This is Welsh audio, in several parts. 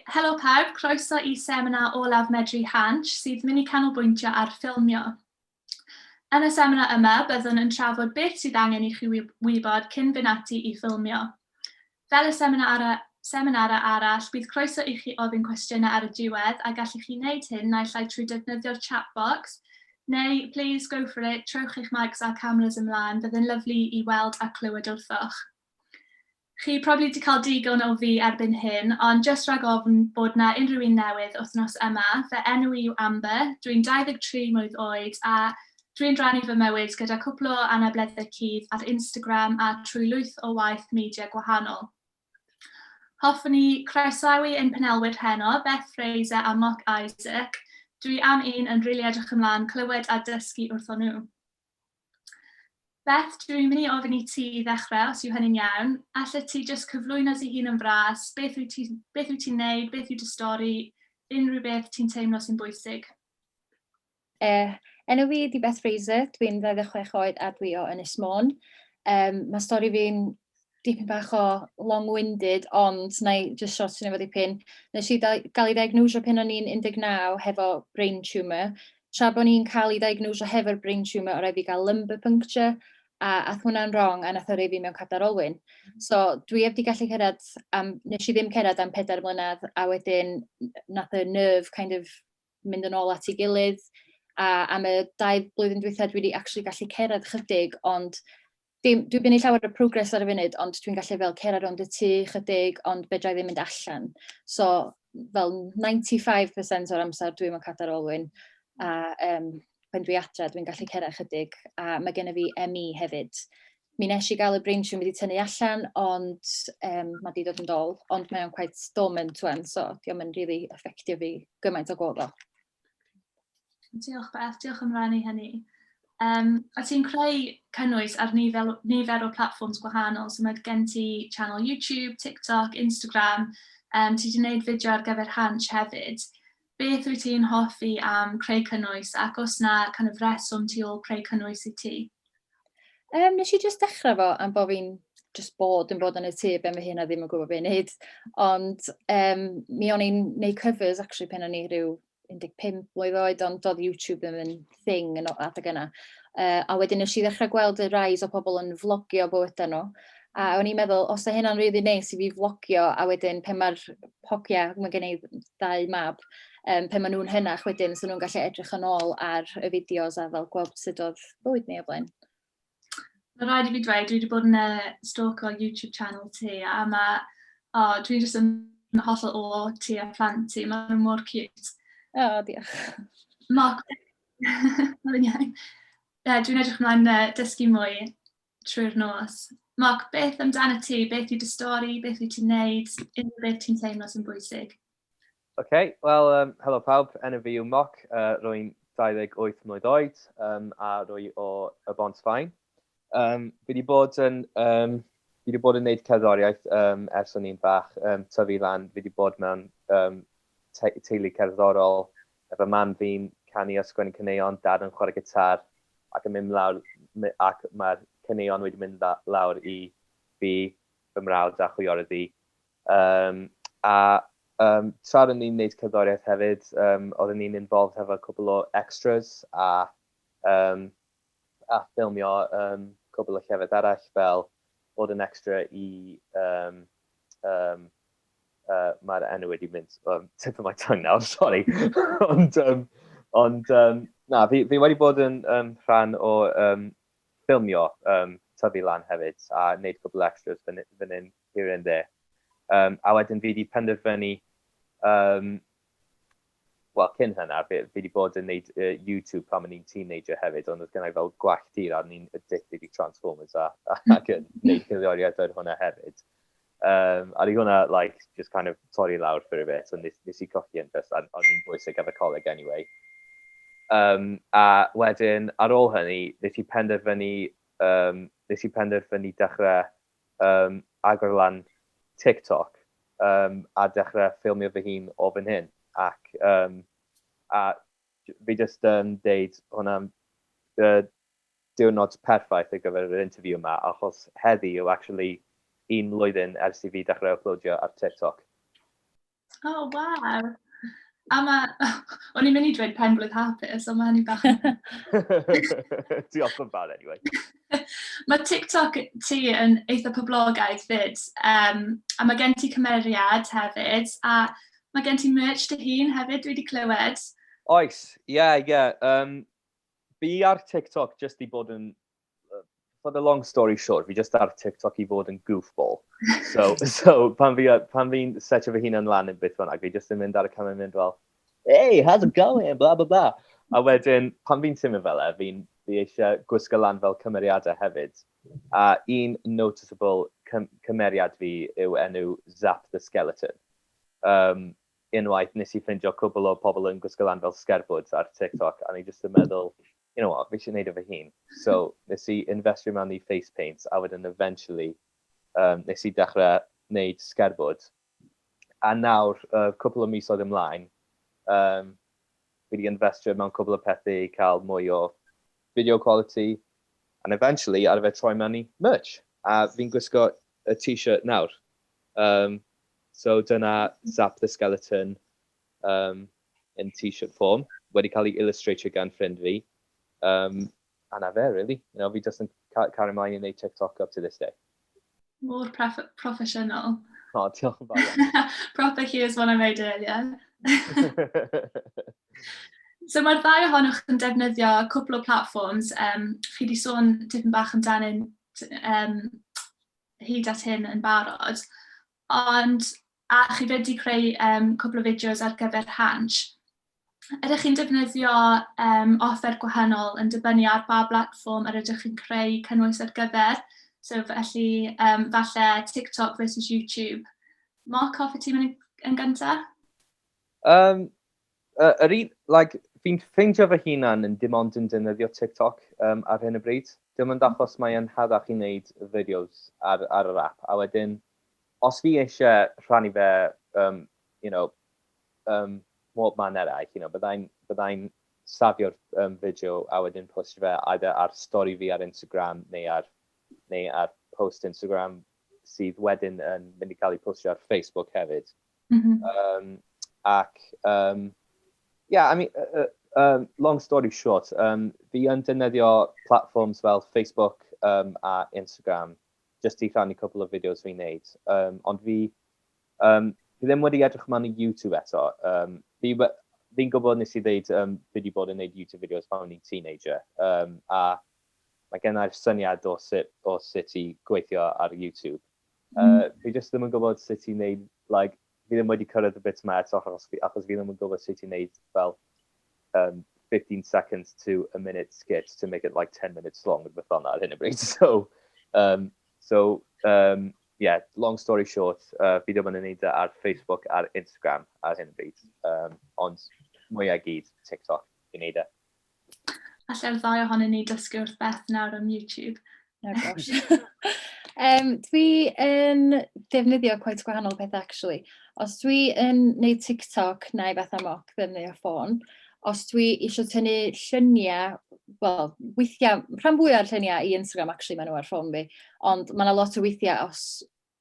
Helo pawb, croeso I seminar Olaf Medru Hansh sydd mynd I canolbwyntio ar ffilmio. Yn y seminar yma, byddwn yn trafod beth sydd angen I chi wybod cyn fynd ati I ffilmio. Fel y seminarau arall, bydd croeso I chi ofyn cwestiynau ar y diwedd a gallech chi wneud hyn naill ai trwy defnyddio'r chat box, neu please go for it, trowch eich mics a cameras ymlaen, bydd yn lyflu I weld a clywed wrthoch. Chi probably wedi cael digon o fi erbyn hyn, ond jyst rhag ofn bod na unrhyw un newydd wythnos yma, fy enw I yw Amber, dwi'n 23 mlwydd oed a dwi'n rhannu fy mywyd gyda cwpl o anableddau cudd ar Instagram a trwy lwyth o waith media gwahanol. Hoffwn I croesawu ein panelwyr heno, Beth Frazer a Moc Isaac. Dwi am un yn rili edrych ymlaen clywed a dysgu wrthon nhw. Beth, dwi'n mynd I ofyn I ti I ddechrau, os yw hynny'n iawn. Allet ti jyst cyflwyno dy hun yn fras, beth wyt ti'n wneud, beth yw dy stori, unrhyw beth ti'n teimlo sy'n bwysig? Enw fi ydi Beth Frazer, dwi'n 26 oed a dwi o Ynys Môn. Mae stori fi'n dipyn bach o long-winded, ond na I just short sy'n efo dipyn. Nes I gael ei ddiagnosio pen o'n i'n 19 hefo brain tumour. Tra bod ni'n cael ei ddiagnosio hefo'r brain tumour, o rai fi gael lumbar puncture, a ath hwnna'n wrong, a nath o rei fi mewn cadar olwyn. So, dwi heb di gallu cyrraedd, nes I ddim cyrraedd am 4 mlynedd, a wedyn nath y nerve kind of mynd yn ôl at ei gilydd, a am y 2 blwyddyn dwytha dwi wedi actually gallu cyrraedd chydig, ond dwi'n bynu llawer o progress ar y funud, ond dwi'n gallu fel cyrraedd rond y tŷ chydig, ond fedra I ddim mynd allan. So, fel 95% o'r amser dwi'n mewn cadar olwyn, a pan dwi adre, dwi'n gallu cyrraedd chydig, a mae gen I fi ME hefyd. Mi nes I gael y brain tumour wedi tynnu allan, ond mae wedi dod yn dol, ond mae o'n quite dormant wan, so diolch yn really effectio fi gymaint o gofal. Diolch Beth, diolch am rannu hynny. A ti'n creu cynnwys ar nifer o platforms gwahanol, so mae gen ti channel YouTube, TikTok, Instagram, ti wedi gwneud fideo ar gyfer Hansh hefyd. Beth wyt ti'n hoffi am creu cynnwys ac os na kind of reswm tu ôl creu cynnwys I ti? Nes I just dechrau fo am bod fi'n just bod yn y tŷ be mae hynna ddim yn gwybod be'n wneud. Ond mi o'n i'n gwneud covers actually pen o'n I rhyw 15 mlwydd oed, ond doedd YouTube ddim yn thing yn adeg yna. A wedyn nes I ddechrau gweld y rise o pobl yn vlogio bywydau nhw. A o'n i'n meddwl, os da hynna'n really neis I fi vlogio, a wedyn pen mae'r hogia, mae gen I 2 mab, pen maen nhw'n hynach wedyn, so nhw'n gallu edrych yn ôl ar y fideos a fel gweld sut oedd bywyd ni o blaen. Mae rhaid I fi dweud, dwi wedi bod yn stalk o YouTube channel ti, a dwi jyst yn hollol o ti a plant ti, mae nhw mor cute. O, diolch. Moc, dwi'n edrych ymlaen dysgu mwy trwy'r nos. Moc, beth amdano ti? Beth yw dy stori? Beth wyt ti'n wneud? Unrhyw beth ti'n teimlo sy'n bwysig? Wel, helo pawb, enw fi yw Moc, rwy'n 28 mlwydd oed, a rwy o y bont Sain. Fi wedi bod yn wneud cerddoriaeth ers o'n i'n bach, tyfu lan. Fi wedi bod mewn teulu cerddorol, efo mam fi'n canu a sgwennu caneuon, dad yn chwarae gitar, ac yn mynd lawr, ac mae'r caneuon wedi mynd lawr I fi, fy mrawd a chwiorydd I. Tra o'n i'n gwneud cerddoriaeth hefyd, oedden ni'n involved hefo cwbl o extras a ffilmio cwbl o llefydd arall fel bod yn extra I mae'r enw wedi mynd tip of my tongue now, sorry. Na, fi wedi bod yn rhan o ffilmio tyfu lan hefyd a wneud cwbl extras fan hyn here and there. A wedyn fi wedi penderfynu, wel cyn hynna, fi wedi bod yn wneud YouTube pan o'n i'n teenager hefyd, ond oedd gennau fel gwach tir a ni'n addicted I Transformers ac yn wneud cerddoriaeth ar hwnna hefyd. A di hwnna, just kind of torri lawr for a bit, ond nes I colli interest, a o'n i'n bwysig efo coleg anyway. A wedyn, ar ôl hynny, nes I penderfynu dechrau agor lan TikTok a dechrau ffilmio fy hun o fan hyn. Ac fi just deud hwnna'n diwrnod perffaith ar gyfer yr interview yma, achos heddi yw actually 1 mlwyddyn ers I fi dechrau uploadio ar TikTok. Oh, waw. A o'n i'n mynd i dweud pen blwydd hapus, ond mae hynny bach yn... Diolch yn fawr, anyway. Mae TikTok ti yn eitha poblogaidd fyd, a mae gen ti cymeriad hefyd, a mae gen ti merch dy hun hefyd, dwi wedi clywed. Oes, ie. Fi ar TikTok jyst i bod yn, for the long story short, fi jyst ar TikTok i fod yn goofball. So pan fi'n setio fy hun yn lan yn beth bynnag, fi jyst yn mynd ar y camera yn mynd fel, hey, how's it going, blah, blah, blah. A wedyn, pan fi'n tymio fel fi eisiau gwisgo lan fel cymeriadau hefyd. A un noticeable cymeriad fi yw enw Zap the Skeleton. Unwaith nes i ffindio cwbl o pobl yn gwisgo lan fel sgerbwd ar TikTok, a ni jyst yn meddwl, you know what, fi eisiau gwneud o fy hun. So, nes i investio mewn i face paint, a wedyn eventually, nes i dechrau wneud sgerbwd. A nawr, cwbl o misoedd ymlaen, fi wedi investio mewn cwbl o pethau i cael mwy o video quality, and eventually, ar fe troi mewn i merch. A fi'n gwisgo y t-shirt nawr. So dyna Zap the Skeleton in t-shirt form, wedi cael ei illustratio gan ffrind fi. A na fe, really. You know, fi just yn cario ymlaen i wneud TikTok up to this day. More professional. Oh, diolch yn fawr. Proper here's what I made earlier. So mae'r ddau ohonoch yn defnyddio cwpl o platforms. Chi wedi sôn tipyn bach amdano'n hyd at hyn yn barod. Ond, a chi wedi creu cwpl o fideos ar gyfer Hansh. Ydych chi'n defnyddio offer gwahanol yn dibynnu ar ba platform yr ydych chi'n creu cynnwys ar gyfer? So felly, falle TikTok versus YouTube. Moc, hoffi ti'n mynd yn gyntaf? Fi'n ffeindio fy hunan yn dim ond yn defnyddio TikTok ar hyn o bryd. Dim ond achos mae'n haddach i wneud fideos ar yr app. A wedyn, os fi eisiau rhannu fe, mob man eraill, byddai'n safio'r fideo a wedyn postio fe either ar stori fi ar Instagram neu ar post Instagram sydd wedyn yn mynd i cael ei postio ar Facebook hefyd. Long story short, fi yn defnyddio platforms fel Facebook a Instagram just i rhannu cwpl o fideos fi'n neud. Ond fi ddim wedi edrych mewn i YouTube eto. Fi'n gwybod nes i ddeud fi wedi bod yn neud YouTube videos pan o'n i'n teenager. A mae gennau'r syniad o sut i gweithio ar YouTube. Fi just ddim yn gwybod sut i wneud, fi ddim wedi cyrraedd y bit yma eto achos fi ddim yn gwybod sut i wneud fel 15 seconds to a minute skit to make it like 10 minutes long yn beth ar hyn o bryd. So, long story short, fi ddim yn wneud ar Facebook a'r Instagram ar hyn o bryd. Ond mwyaf gyd TikTok i wneud e. Alle'r ddau ohonyn ni dysgu wrth Beth nawr am YouTube. Oh gosh. Dwi yn defnyddio quite gwahanol peth actually. Os dwi yn neud TikTok neu beth am Moc ddefnyddio ffôn, os dwi eisiau tynnu lluniau, wel, weithiau, rhan fwyaf lluniau i Instagram actually maen nhw ar ffôn fi, ond mae yna lot o weithiau os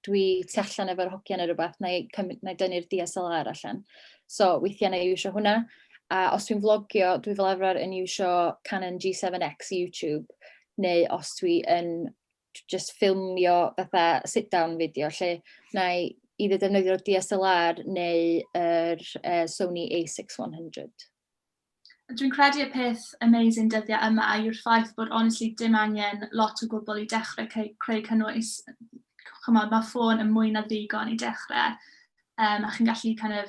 dwi tu allan efo'r hogiau neu rhywbeth, neu dynnu'r DSLR allan. So weithiau neu iwsio hwnna. A os dwi'n vlogio, dwi fel arfer yn iwsio Canon G7X YouTube, neu os dwi yn just ffilmio fatha sit-down fideo, lle na i either defnyddio'r DSLR neu yr Sony a6100. Dwi'n credu y peth amazing dyddiau yma yw'r ffaith bod honestly dim angen lot o gwbl i dechrau creu cynnwys. Mae ffôn yn mwy na ddigon i dechrau. A chi'n gallu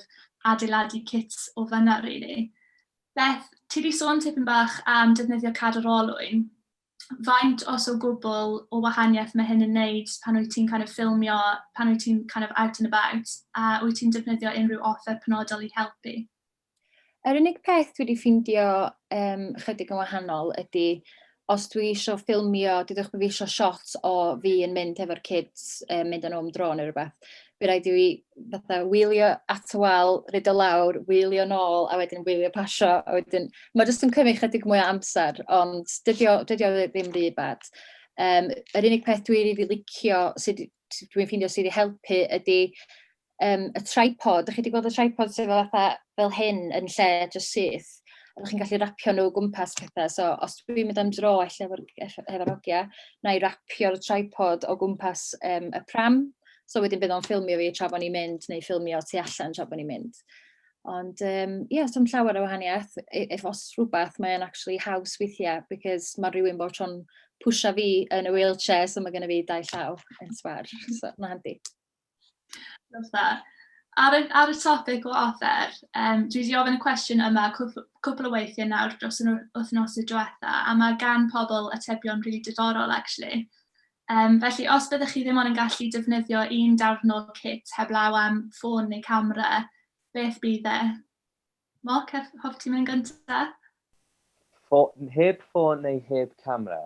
adeiladu kits o fyna, really. Beth, ti wedi sôn tipyn bach am defnyddio cadarolwyn. Faint os o gwbl o wahaniaeth mae hyn yn wneud pan wyt ti'n ffilmio, pan wyt ti'n out and about, a wyt ti'n defnyddio unrhyw offer penodol i helpu? Yr unig peth dwi wedi ffeindio chydig yn wahanol ydy, os dwi eisiau ffilmio, dydych bod fi eisiau shot o fi yn mynd efo'r kids, mynd yn ôl dro neu rhywbeth, bydd rhaid i fi fatha wylio at y wal, rhaid o lawr, wylio nôl, a wedyn wylio pasio, a wedyn, mae jyst yn cymryd chydig mwy o amser, ond dydio ddim rhy bad. Yr unig peth dwi'n rili licio, dwi'n ffeindio sydd wedi helpu ydy, y tripod. Ydych chi wedi gweld y tripod sydd fel hyn yn lle just syth? Ydych chi'n gallu rapio nhw o gwmpas pethau. So, os dwi'n mynd am dro efo'r hogia, na i rapio'r tripod o gwmpas y pram. So, wedyn bydd o'n ffilmio fi tra bod ni'n mynd, neu ffilmio tu allan tra bod ni'n mynd. Ond, so llawer o wahaniaeth. Os rhywbeth, mae'n actually haws weithiau, because mae rhywun bod tro'n pwysio fi yn y wheelchair, so mae gen i fi 2 llaw yn sbar. So, na handi. Ar y topic o offer, dwi wedi ofyn y cwestiwn yma cwpl o weithiau nawr dros yr wythnosau diwetha, a mae gan pobl atebion rili diddorol, actually. Felly, os byddwch chi ddim ond yn gallu defnyddio un darn o kit heblaw am ffôn neu camera, beth bydd e? Moc, hoff ti'n mynd yn gyntaf? Heb ffôn neu heb camera?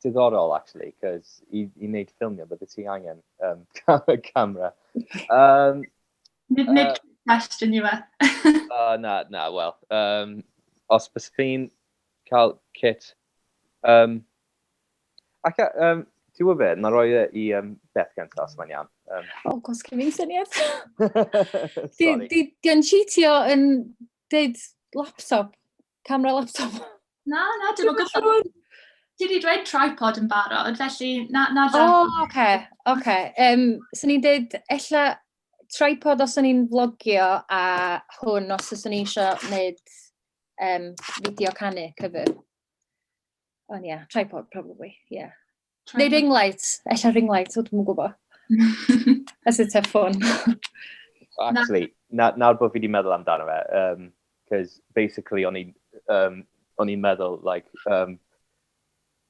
Diddorol, actually, because i wneud ffilmio, bydde ti angen camera. Nid question yw e. Na, wel. Os bys fi'n cael kit... Ti'n gwybod, na roi i Beth gyntaf, os mae'n iawn. Gos gen i'n syniad. Di'n cheatio yn dweud laptop, camera laptop? Na, dim o gwybod. Ti wedi dweud tripod yn barod, felly na... Oce. So ni'n dweud, ella tripod os o'n i'n vlogio, a hwn os o'n i eisiau gwneud fideo canu cyfer. Ond ie, tripod, probably, ie. Neu ring light, ella ring light, o dwi'n gwybod. As a telephone. Actually, nawr bod fi wedi meddwl amdano fe, because basically o'n i'n meddwl, like,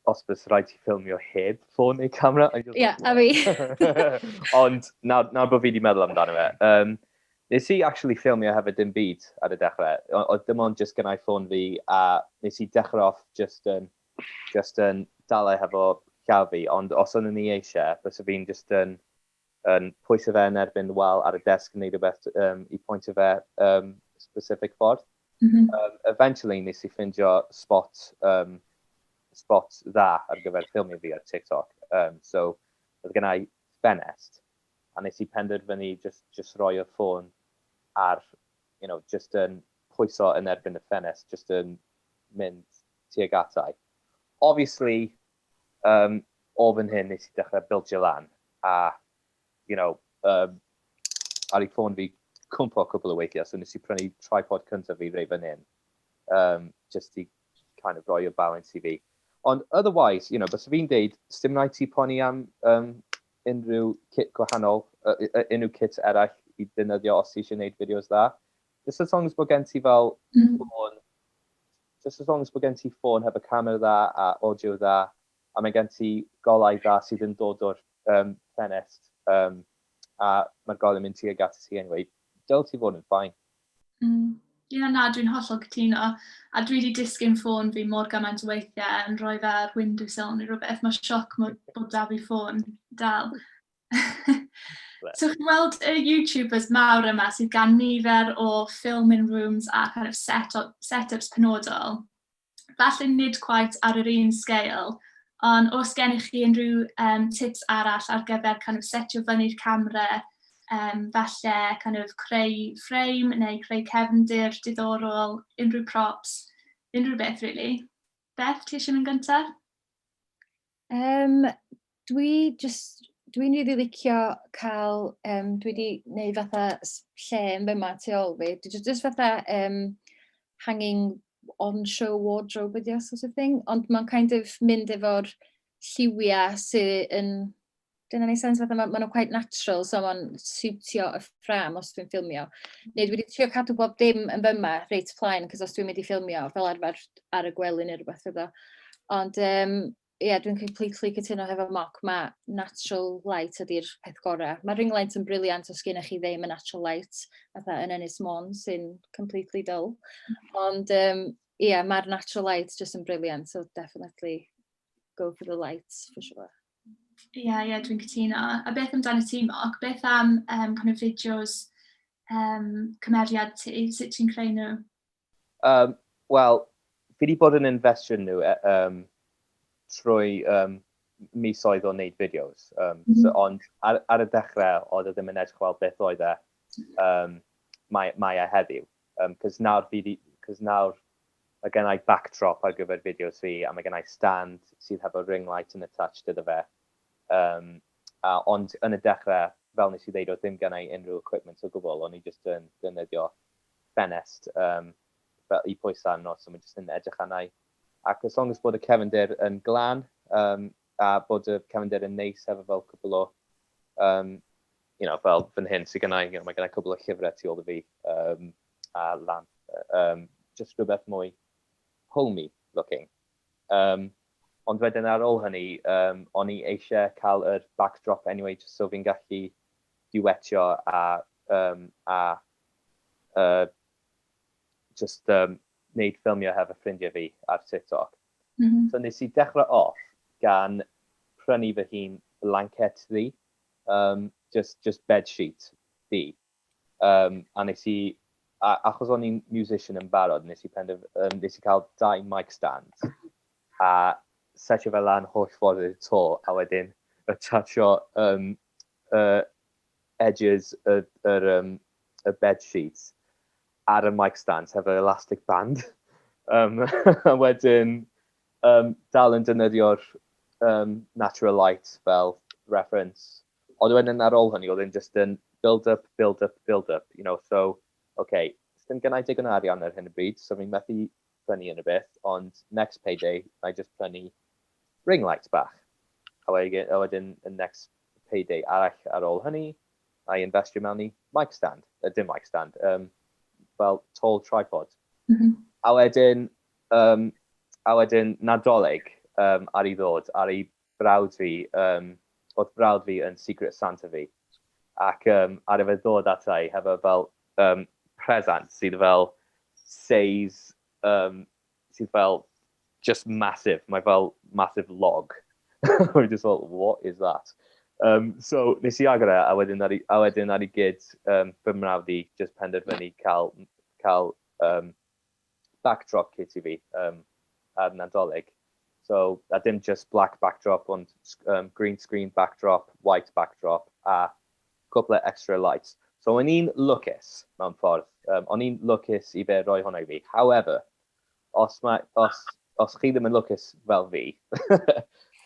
os bys rhaid ti ffilmio heb ffôn neu camera. Ie, a fi. Ond nawr bod fi wedi meddwl amdano fe. Nes i actually ffilmio hefyd dim byd ar y dechrau. Oedd dim ond just gynnau ffôn fi, a nes i dechrau off just yn dalau hefo llaw fi. Ond os o'n ni eisiau, bys fi'n just yn pwysio fe yn erbyn wal ar y desg yn neud rhywbeth i pwyntio fe specific ffordd. Eventually nes i ffindio spot dda ar gyfer ffilmio fi ar TikTok. So, oedd gennau ffenest, a nes i penderfynu just roi y ffôn ar, just yn pwyso yn erbyn y ffenest, just yn mynd tuag atau. Obviously, o fan hyn nes i dechrau bildio lan, a, ar ei ffôn fi cwmpo cwbl o weithiau, so nes i prynu tripod cyntaf fi rei fan hyn, just i kind of roi y balance i fi. Ond otherwise, bys fi'n deud, sdim rhaid ti poni am unrhyw kit gwahanol, unrhyw kit eraill i ddefnyddio os ti eisiau gwneud fideos dda. Just as long as bod gen ti fel ffôn, just as long as bod gen ti ffôn hefo camera dda a audio dda, a mae gen ti golau dda sydd yn dod o'r ffenest, a mae'r golau yn mynd tuag at ti anyway, dyl ti fod yn ffain. Na, dwi'n hollol cytuno. A dwi wedi disgyn ffôn fi mor gymaint o weithiau yn rhoi fe ar windowsill neu rhywbeth. Mae sioc bod da fi ffôn dal. So chi'n weld y YouTubers mawr yma sydd gan nifer o filming rooms a kind of setups penodol. Falle nid quite ar yr un scale, ond os gennych chi unrhyw tips arall ar gyfer kind of setio fyny'r camera, falle kind of creu frame neu creu cefndir diddorol, unrhyw props, unrhyw beth, really. Beth, ti eisiau mynd gyntaf? Dwi'n rili licio cael, dwi wedi gwneud fatha lle yn fyma tu ôl fi. Just fatha hanging on-show wardrobe ydi o, sort of thing. Ond mae'n kind of mynd efo'r lliwiau sydd yn... Dyna ni sens fatha, maen nhw'n quite natural, so mae'n siwtio y ffram os dwi'n ffilmio. Neu dwi wedi trio cadw bob dim yn fyma reit plaen, cos os dwi'n mynd i ffilmio, fel arfer ar y gwely neu rhywbeth fyddo. Ond, dwi'n completely cytuno hefo Moc, mae natural light ydy'r peth gorau. Mae ring light yn briliant os gennych chi ddim yn natural light, fatha yn Ynys Môn, sy'n completely dull. Ond, mae'r natural light just yn briliant, so definitely go for the lights, for sure. Ie, dwi'n cytuno. A beth amdano ti, Moc? Beth am kind of fideos cymeriad ti? Sut ti'n creu nhw? Wel, fi wedi bod yn investio nhw trwy misoedd o wneud fideos. So, ond ar y dechrau, oedd e ddim yn edrych fel beth oedd e mae e heddiw. Cos nawr mae gennau backdrop ar gyfer fideos fi, a mae gennau stand sydd hefo ring light yn attached iddo fe. Ond yn y dechrau, fel nes i ddeud, oedd ddim gennau unrhyw equipment o gwbl, o'n i jyst yn defnyddio ffenest fel i pwys arno, so mae'n jyst yn edrych arnau. Ac as long as bod y cefndir yn glân, a bod y cefndir yn neis efo fel cwbl o, fel fan hyn sydd gennau, mae gennau cwbl o llyfrau tu ôl i fi, a lamp, just rhywbeth mwy homey looking. Ond wedyn ar ôl hynny, o'n i eisiau cael yr backdrop anyway, just so fi'n gallu diwetio a just wneud ffilmio hefo ffrindiau fi ar TikTok. So nes i dechrau off gan prynu fy hun blanket fi, just bedsheet fi. A nes i, achos o'n i'n musician yn barod, nes i cael 2 mic stands, a setio fe lan holl ffordd i'r to, a wedyn attachio edges y bedsheets ar y mic stands hefo elastic band. A wedyn dal yn defnyddio'r natural light fel reference. Ond wedyn ar ôl hynny, oedd yn just yn build up, so, okay, ddim gennau digon o arian ar hyn y bryd, so fi'n methu prynu yn y beth, ond next payday, I just prynu ring light bach. A wedyn y next payday arall ar ôl hynny, I investio mewn i mic stand, dim mic stand, fel tall tripod. A wedyn Nadolig ar ei ddod, ar ei brawd fi, oedd brawd fi yn Secret Santa fi. Ac ar y fe ddod ata i hefo fel present sydd fel says, sydd fel just massive. Mae fel massive log. I just thought, what is that? So nes i agor e, a wedyn ar ei gyd fy mrawd i just penderfynu cael backdrop kit i fi ar Nadolig. So a dim just black backdrop, ond green screen backdrop, white backdrop, a couple of extra lights. So o'n i'n lwcus mewn ffordd. O'n i'n lwcus i be roi hwnna i fi. However, os chi ddim yn lwcus fel fi,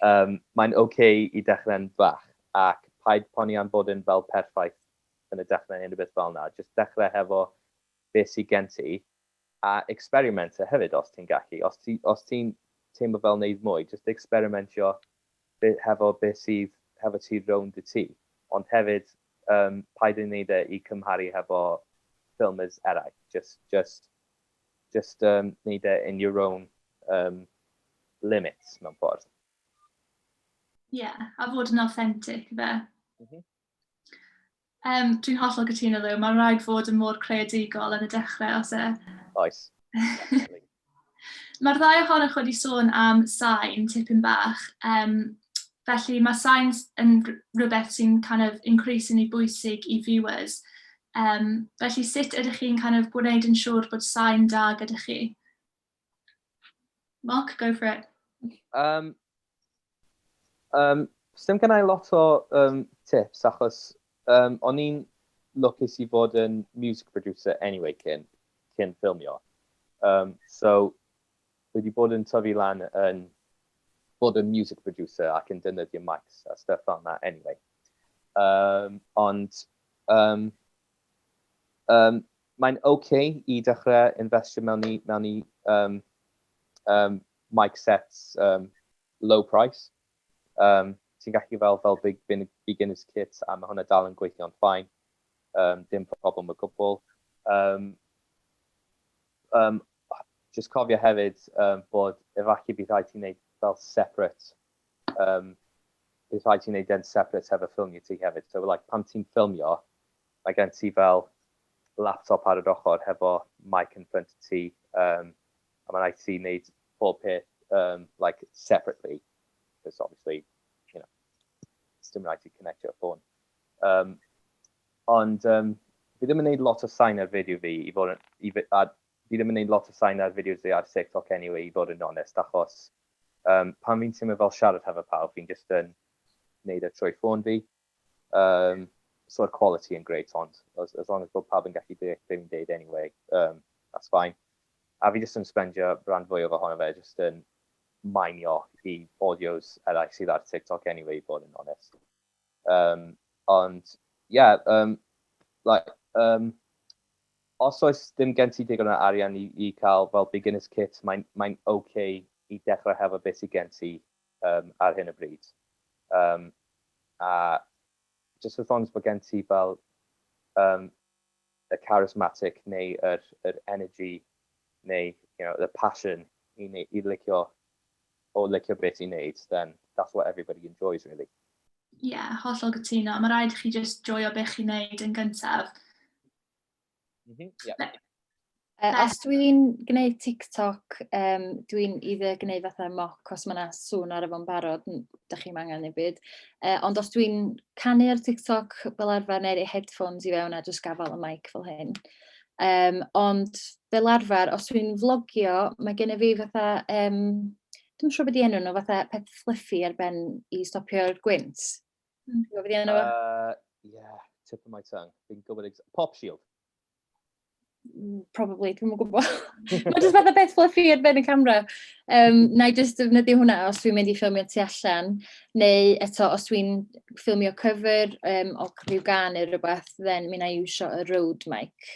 mae'n okay i dechrau'n bach, ac paid poni am bod yn fel perffaith yn y dechrau neu rhywbeth fel yna. Just dechrau hefo beth sydd gen ti, a experimentio hefyd os ti'n gallu. Os ti'n teimlo fel wneud mwy, just experimentio hefo beth sydd hefo ti rownd y ti. Ond hefyd, paid yn wneud e i cymharu hefo ffilmers eraill. Just wneud e in your own limits mewn ffordd. A fod yn authentic, fe. Dwi'n hollol gytuno ddo, mae'n rhaid fod yn mor creadigol yn y dechrau os e. Oes. Mae'r ddau ohonoch wedi sôn am Sain, tipyn bach. Felly mae Sain yn rhywbeth sy'n kind of increasingly bwysig i viewers. Felly sut ydych chi'n kind of gwneud yn siŵr bod Sain da gyda chi? Moc, go for it. Sdim gennau lot o tips, achos o'n i'n lwcus i fod yn music producer anyway cyn ffilmio. So, wedi bod yn tyfu lan yn bod yn music producer ac yn defnyddio mics a stuff fel yna anyway. Ond mae'n okay i dechrau investio mewn i mic sets low price. Ti'n gallu fel beginner's kit, a mae hwnna dal yn gweithio'n fine. Dim problem o gwbl. Just cofio hefyd bod efallai bydd rhaid ti'n neud fel separate, bydd rhaid ti'n neud separate hefo ffilmio ti hefyd. So like, pam ti'n ffilmio, mae gen ti fel laptop ar yr ochr hefo mic yn ffrant ti, a mae rhaid ti'n neud pob peth like separately, because obviously, it's dim rhaid ti connectio y ffôn. Ond fi ddim yn neud lot o Sain ar fideo fi, fi ddim yn neud lot o Sain ar fideos fi ar TikTok anyway, i fod yn onest, achos Pan fi'n teimlo fel siarad hefo pawb, fi'n just yn wneud e trwy ffôn fi. So'r quality yn great, ond as long as bod pawb yn gallu deall be fi'n deud anyway, that's fine. A fi just yn spendio rhan fwy o ohono fe, just yn mainio I audios eraill sydd ar TikTok anyway, bod yn honest. Ond, yeah, os oes ddim gen ti digon o arian I cael fel beginner's kit, mae'n okay I dechrau hefo beth sydd gen ti ar hyn o bryd. A just as long as bod gen ti fel y charismatic neu yr energy neu the passion I licio beth I wneud, then that's what everybody enjoys really. Yeah, hollol gytuno. Mae rhaid I chi just joio beth chi'n wneud yn gyntaf. Yeah. Os dwi'n gwneud TikTok, dwi'n either gwneud fatha moc os mae yna sŵn ar efo'n barod, da chi'n angen neu byd. Ond os dwi'n canu ar TikTok fel arfer neu headphones I fewn a just gafal y mic fel hyn. Ond fel arfer, os dwi'n vlogio, mae gen I fi fatha, dwi'n siŵr beth I enw nhw, fatha peth fluffy ar ben I stopio'r gwynt. Dwi'n gwybod beth I enw fo? Yeah, tip of my tongue. Fi'n gwybod pop shield. Probably, dwi'n gwybod. Mae jyst fatha beth fluffy ar ben y camera. Na I just defnyddio hwnna os dwi'n mynd I ffilmio tu allan, neu eto os dwi'n ffilmio cover o rhyw gan neu rhywbeth, then mi na I iwsio y Rode mic.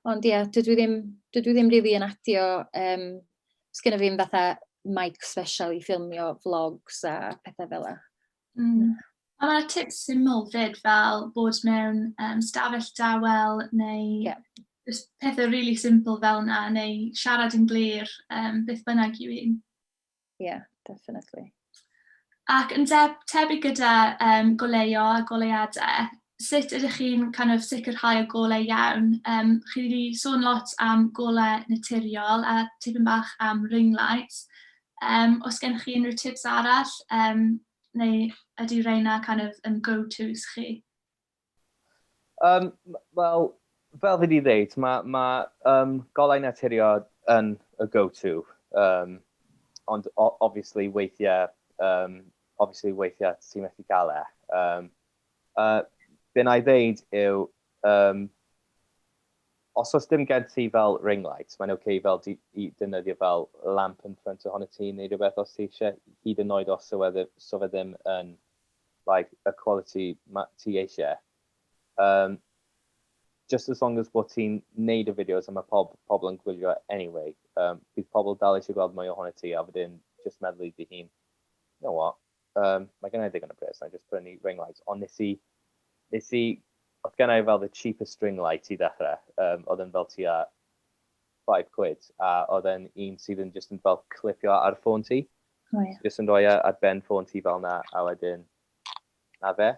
Ond ie, dydw I ddim really yn adio, sgynna fi'n fatha mic special I ffilmio vlogs a pethau fel yna. A mae tips syml fyd fel bod mewn stafell dawel neu pethau really simple fel yna, neu siarad yn glir, beth bynnag yw un. Yeah, definitely. Ac yn tebyg gyda goleuo a goleuadau, sut ydych chi'n kind of sicrhau y golau iawn? Chi wedi sôn lot am golau naturiol a tipyn bach am ring lights. Os gennych chi unrhyw tips arall, neu ydy reina kind of yn go-tos chi? Wel, fel fi wedi dweud, mae golau naturiol yn y go-to, ond obviously weithiau ti'n methu gael e. Be na I ddeud yw, os dim gen ti fel ring light, mae'n okay fel I defnyddio fel lamp yn ffrant ohono ti neu rhywbeth os ti eisiau, hyd yn oed os so fe ddim yn like, y quality ti eisiau. Just as long as bod ti'n neud y fideos a mae pobl yn gwylio anyway, bydd pobl dal eisiau gweld mwy ohono ti a fydyn just meddwl I dy hun, you know what, mae gen I ddigon o pres, na just prynu ring lights, ond nes I, oedd gen I fel the cheapest ring light I ddechrau, oedd yn fel tua £5, a oedd yn un sydd yn just yn fel clipio ar ffôn ti, just yn rhoi ar ben ffôn ti fel na, a wedyn na fe.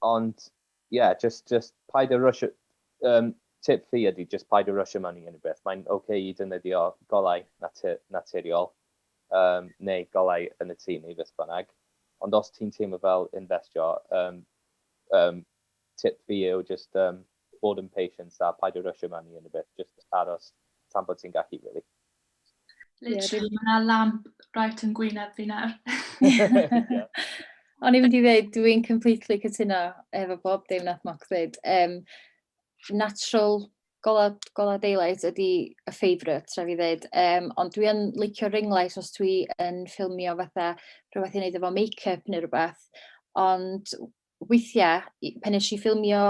Ond, yeah, just paid o rush, tip fi ydy, just paid o rush money yn y beth. Mae'n okay I defnyddio golau naturiol, neu golau yn y tŷ neu beth bynnag. Ond os ti'n teimlo fel investio, tip fi yw just bod yn patient a paid o rush money yn y beth, just aros tan bod ti'n gallu, really. Literally, mae yna lamp right yn gwyneb fi nawr. O'n I mynd I ddweud, dwi'n completely cytuno efo bob dim nath Moc ddweud. Natural gola daylight ydy y favourite, tra fi ddweud. Ond dwi yn licio ring light os dwi yn ffilmio fatha rhywbeth I wneud efo make-up neu rhywbeth. Ond weithiau, pan nes I ffilmio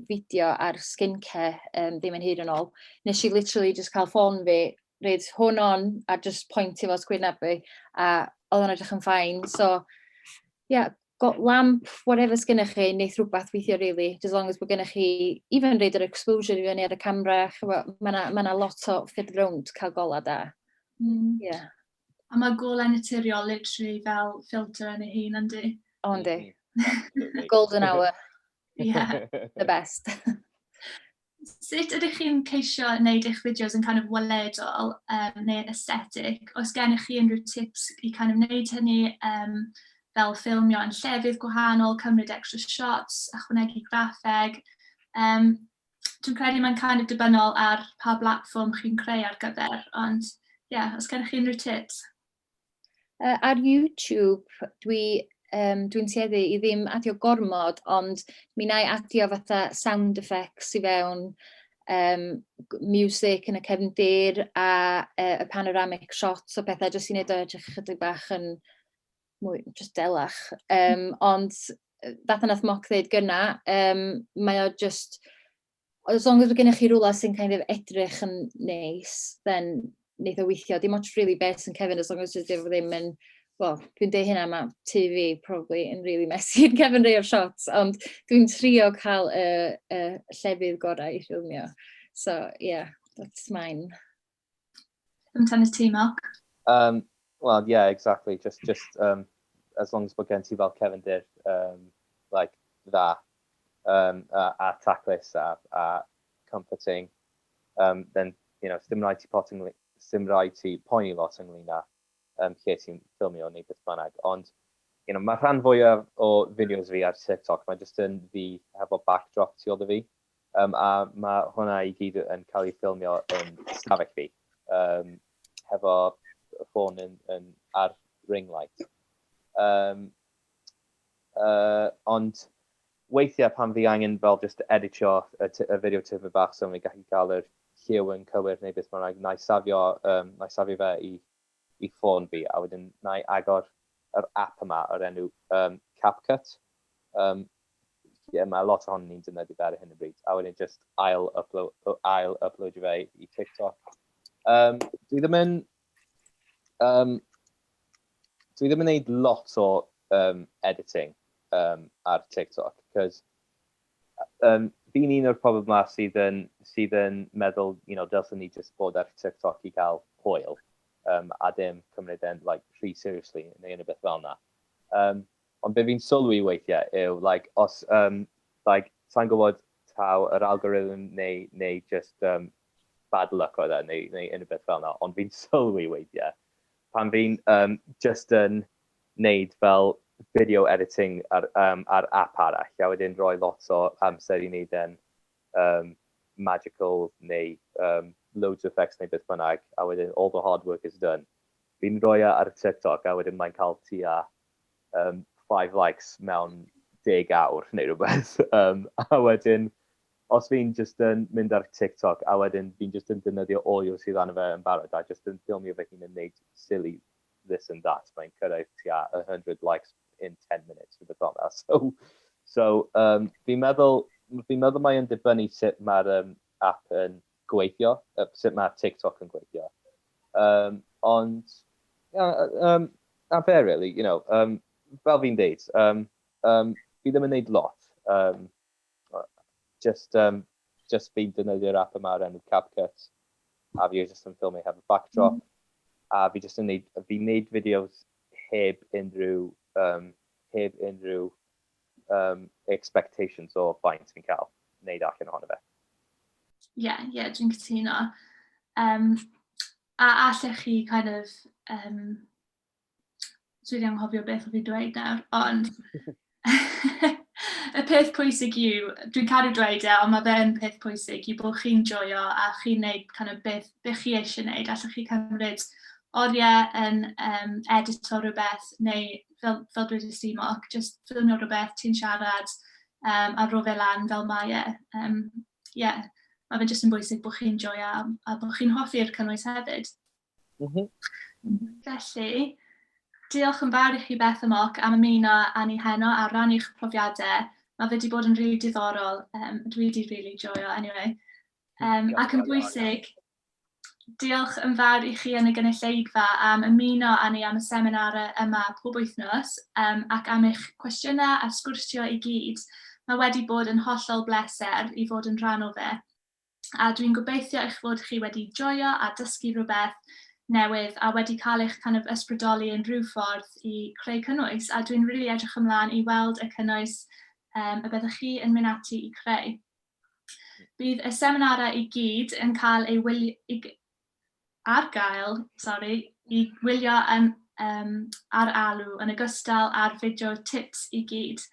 fideo ar skincare ddim yn hyd yn ôl, nes I literally just cael ffôn fi, reid hwn on a just pointio fo gwyneb fi, a oedd o'n edrych yn fine. So, yeah, got lamp, whatever sgynnych chi, neith rhywbeth weithio really, as long as bod gennych chi, even reid yr exposure I fyny ar y camera, mae yna lot o ffyrdd rownd cael gola da. Yeah. A mae golau naturiol literally fel filter yn ei hun, yndi? O, yndi. Golden hour. Yeah. The best. Sut ydych chi'n ceisio wneud eich fideos yn kind of weledol neu aesthetic? Os gennych chi unrhyw tips I kind of wneud hynny fel ffilmio yn llefydd gwahanol, cymryd extra shots, ychwanegu graffeg. Dwi'n credu mae'n kind of dibynnol ar pa platform chi'n creu ar gyfer, ond Os gennych chi unrhyw tips. Ar YouTube, dwi'n tueddu i ddim adio gormod, ond mi na i adio fatha sound effects i fewn, music yn y cefndir a y panoramic shots o bethau, jyst i wneud o edrych chydig bach yn mwy, just delach. Ond fatha nath Moc ddeud gyna, mae o just, as long as mae gennych chi rwla sy'n kind of edrych yn neis, then wneud o weithio. Dim ots really beth yn cefn, as long as ddim yn, wel, dwi'n deud hynna, mae TV probably yn really messy yn cefn rei o'r shots, ond dwi'n trio cael y llefydd gorau i ffilmio. So, yeah, that's mine. Yn y ti, Moc? Well, yeah, exactly. Just as long as bod gen ti fel cefndir, like that, a taclus a comforting, then, you know, sdim rhaid ti poeni lot ynglyn â lle ti'n ffilmio neu beth bynnag. Ond, you know, mae rhan fwyaf o fideos fi ar TikTok, mae jyst yn fi hefo backdrop tu ôl fi. A mae hwnna i gyd yn cael ei ffilmio yn stafell fi. Hefo ffôn ar ring light. Ond weithiau pan fi angen fel just editio y fideo tyfu bach, so mi gallu cael yr lliw yn cywir neu beth bynnag, na i safio fe i ffôn fi, a wedyn na i agor yr app yma o'r enw CapCut. Mae lot ohonyn ni'n defnyddio fe ar hyn o bryd, a wedyn just ail-uploadio fe i TikTok. Dwi ddim yn gwneud lot o editing ar TikTok, because fi'n un o'r pobl yma sydd yn meddwl, you know, dylsyn ni just bod ar TikTok i gael hwyl, a dim cymryd e'n like rhy seriously neu unrhyw beth fel yna. Ond be fi'n sylwi weithiau yw, like, os, like, sa'n gwybod taw yr algorithm neu just bad luck oedd e, neu unrhyw beth fel yna, ond fi'n sylwi weithiau. Pan fi'n just yn wneud fel video editing ar app arall, a wedyn rhoi lot o amser i wneud yn magical neu loads of effects neu beth bynnag, a wedyn all the hard work is done. Fi'n rhoi ar TikTok, a wedyn mae'n cael tua 5 likes mewn 10 awr neu rhywbeth. A wedyn, os fi'n just yn mynd ar TikTok, a wedyn fi'n just yn defnyddio audio sydd arno fe yn barod, a just yn ffilmio fe hun yn wneud silly this and that, mae'n cyrraedd tua 100 likes in 10 minutes, rhywbeth fel yna. So fi'n meddwl mae'n dibynnu sut mae'r app yn gweithio, sut mae'r TikTok yn gweithio. Ond, a fe, really, you know, fel fi'n deud, fi ddim yn wneud lot. Just fi'n defnyddio'r app yma ar enw CapCut, a fi just yn ffilmio hefo backdrop, a fi just yn wneud fideos heb unrhyw expectations o faint fi'n cael wneud allan ohono fe. Ie, dwi'n cytuno. A allech chi kind of, dwi ddim yn anghofio beth o fi dweud nawr, ond y peth pwysig yw, dwi'n cadw dweud ond mae fe'n peth pwysig yw bod chi'n joio a chi'n gwneud kind of beth chi eisiau gwneud. Allech chi cymryd oriau yn edito rhywbeth, neu fel dweud ys ti, Moc, just ffilmio rhywbeth, ti'n siarad, a ro fe lan fel mae e. Mae fe'n just yn bwysig bod chi'n joio a bod chi'n hoffi'r cynnwys hefyd. Felly, diolch yn fawr i chi Beth a Moc am ymuno â ni heno a rannu'ch profiadau. Mae fe wedi bod yn rili diddorol. Dwi wedi rili joio, anyway. Ac yn bwysig, diolch yn fawr i chi yn y gynulleidfa am ymuno â ni am y seminarau yma pob wythnos, ac am eich cwestiynau a sgwrsio i gyd. Mae wedi bod yn hollol bleser i fod yn rhan o fe. A dwi'n gobeithio eich fod chi wedi joio a dysgu rhywbeth newydd a wedi cael eich kind of ysbrydoli yn rhyw ffordd i creu cynnwys. A dwi'n rili edrych ymlaen i weld y cynnwys y byddwch chi yn mynd ati i creu. Bydd y seminarau i gyd yn cael ei ar gael, i wylio ar alw yn ogystal â'r fideo tips i gyd.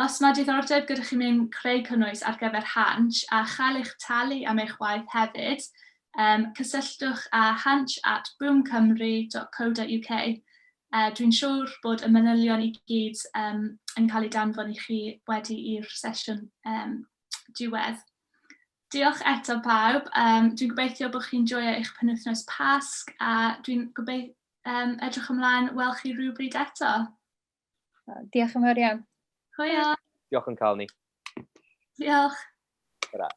Os mae diddordeb gyda chi mynd creu cynnwys ar gyfer Hansh a chael eich talu am eich waith hefyd, Cysylltwch â hansh@boomcymru.co.uk. Dwi'n siŵr bod y manylion i gyd yn cael ei danfon i chi wedi i'r sesiwn diwedd. Diolch eto pawb. Dwi'n gobeithio bod chi'n joio eich penwythnos Pasg a dwi'n edrych ymlaen weld chi rhywbryd eto. Diolch yn fawr iawn. Hwyl. Diolch yn cael ni. Diolch. Gyda.